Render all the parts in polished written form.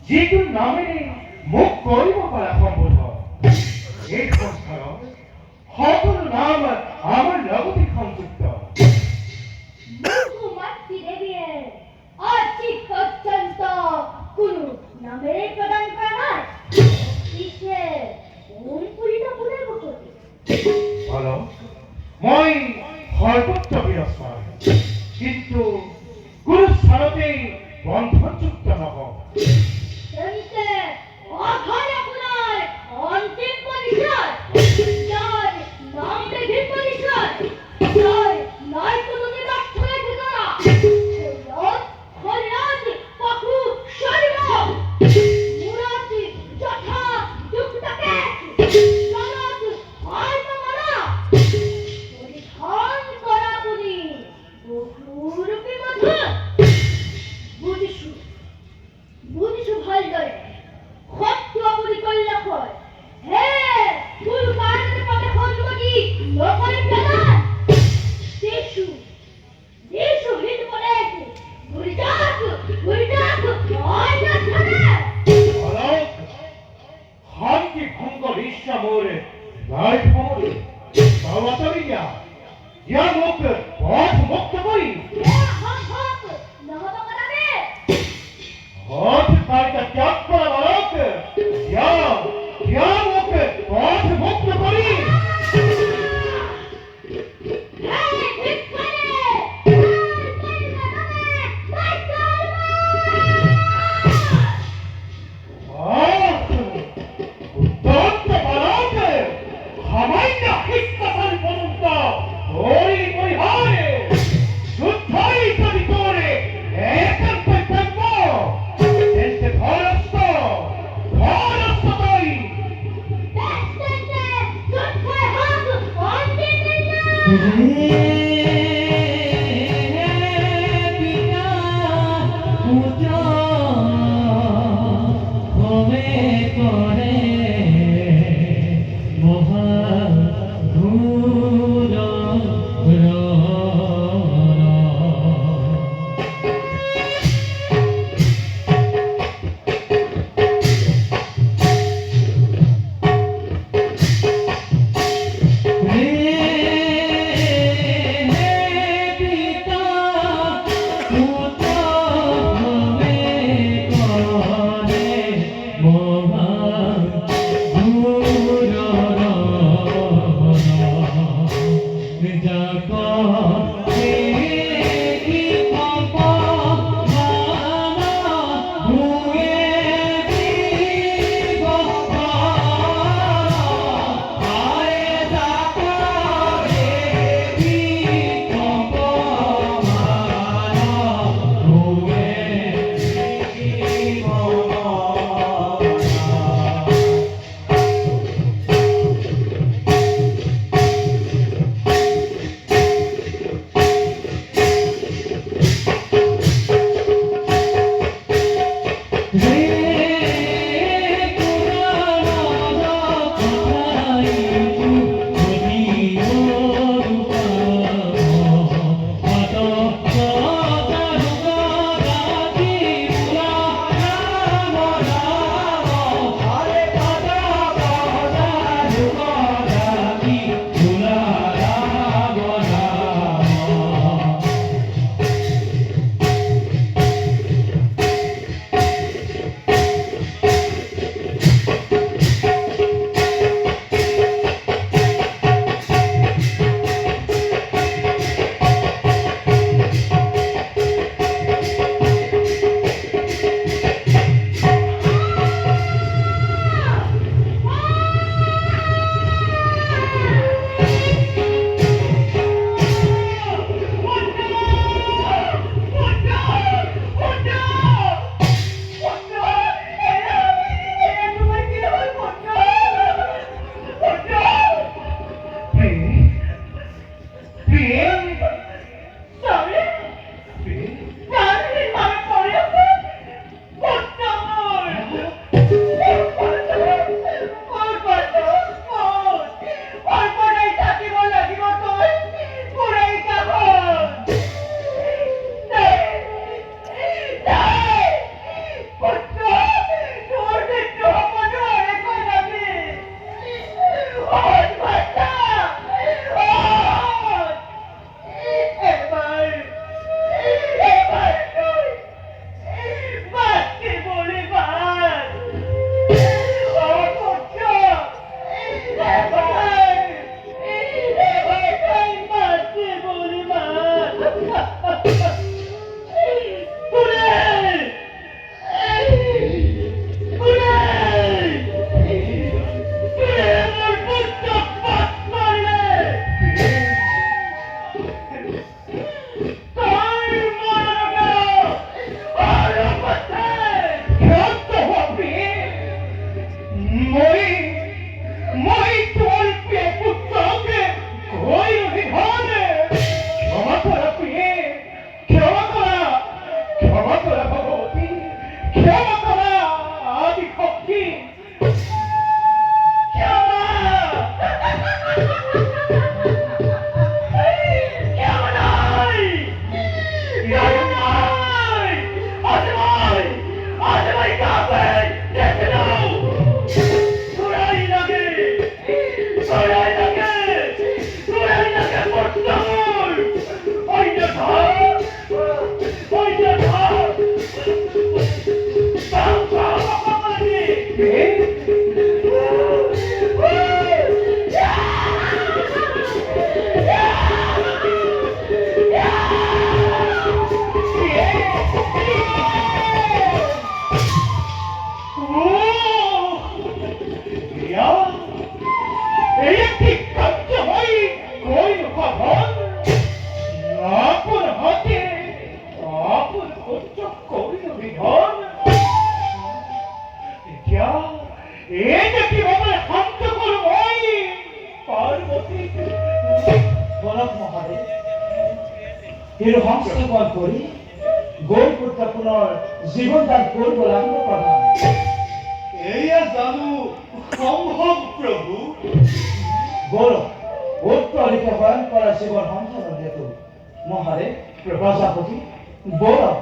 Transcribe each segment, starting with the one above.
যিটো নামেৰে মোক কৰিব পৰা সম্বোধন এই সংস্কাৰত সকলো নাম আমাৰ লগতে সংযুক্ত। মাতৃ দেৱীয়ে আৰ্থিক অত্যন্ত কোনো নামেৰে প্ৰদান কৰা নাই। পিছে কোন পৰিণাম ওলাব কবি? অলপ মই সৰ্বত্ৰ বিৰস্তাৰ, কিন্তু কোনো স্থানতেই বন্ধনযুক্ত নহওঁ। তেন্তে অধৰ আপোনাৰ অন্তিম পৰিচয়, যাৰ নাম বেধি পৰিচয়, যাৰ নাই কোনো নিবাসৰ ঠিকনা, হৰিয়াত পাখু শৈব মুৰাদ যথা যুক্তকে জনত হয় মাৰা পরিধান করা বলি বহুরূপী মধু। বুঝিছু বুঝিছু ভালদৰে সত্য বুলি কল্যাণ হয়। হে ফুল কাৰ্যৰ বাবে সন্মতি নকৰি পেলাই দেশু দেশু হিত পৰে ঘূৰি যাক হয় না ছাড়ে। অলক শান্তি ভংগ ইচ্ছা মোৰ নাই ভমৰে বাবাতৰিয়া ইয়াৰ মোক পথ মুক্ত কৰি নহ'ব কাৰণে হঠ কাৰ্য ত্যাগ কৰা বালক ইয়াৰ মোক পথ মুক্ত কৰি উত্তপ্ত বালক সামান্য শিষ্টাচাৰ পৰ্যন্ত ধৰি পৰিহাৰে যুদ্ধই যদি তোৰে একান্ত কৰ্তব্য তেন্তে ধৰস্থ তই বলক মহাদেৱ এই সংস্থাপন কৰি গৈ পুত্ৰ পুনৰ জীৱন দান কৰিব লাগিব প্ৰধান এয়া জানো সম্ভৱ প্ৰভু গৌৰৱ উত্তলিকে হৰণ কৰা জীৱন সঞ্চালন হেতু মহাদেৱ প্ৰজাপতি গৌৰৱ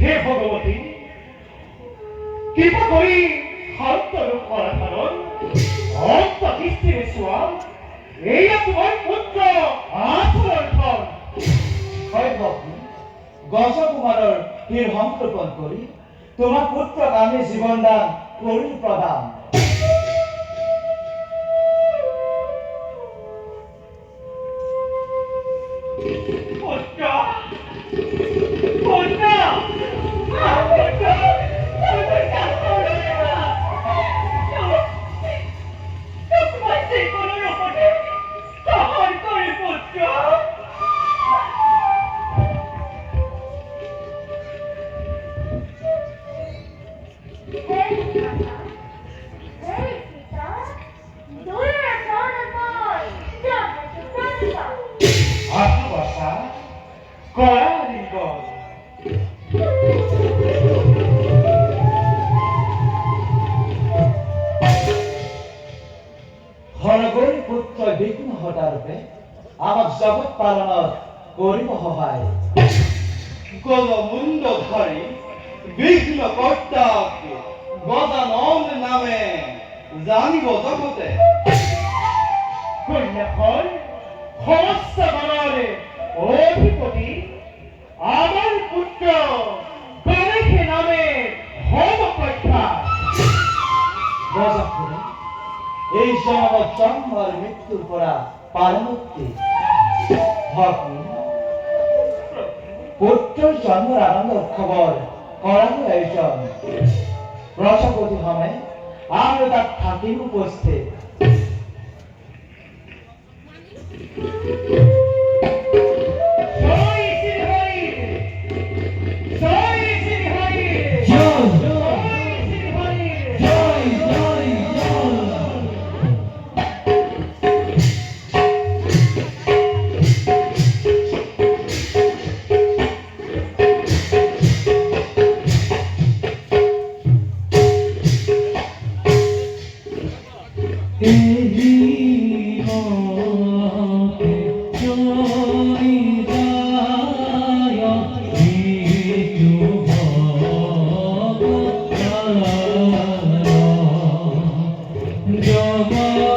হে ভগৱতী কৃপা কৰি সন্তৰো কৰাধাৰণ অন্তদৃষ্টিৰে চোৱা এয়া তোমাৰ পুত্ৰ আঠুৰৰ ধন হয় ভগ্নী গজকুমাৰৰ শিৰ সংকল্পন কৰি তোমাৰ পুত্ৰক আমি জীৱন দান কৰি প্ৰদান পুত্ৰ পুত্ৰ আশা কৰা লিংগন হৰগৌৰী পুত্ৰ বিঘ্ন হতাৰূপে আমাক জগত পালনত কৰিব সহায় গজমুণ্ডধাৰী বিঘ্নকৰ্তাক গজানন নামে জানিব জগতে কন্যাখন সমস্ত গণৰে অধিপতি আমাৰ পুত্ৰ গণেশে নামে হব প্ৰখ্যাত গজপুৰে এই জনমত জন্ম আৰু মৃত্যুৰ পৰা পাৰমুক্তি ভগ্নী পুত্ৰৰ জন্মৰ আনন্দ উৎসৱৰ কৰাটো আয়োজন প্ৰজাপতি সময় আৰু তাত থাকিব উপস্থিত জয় শ্ৰী হৰি জয় শ্ৰী হৰি জয় জয় শ্ৰী হৰি জয় জয় জয় জগৎ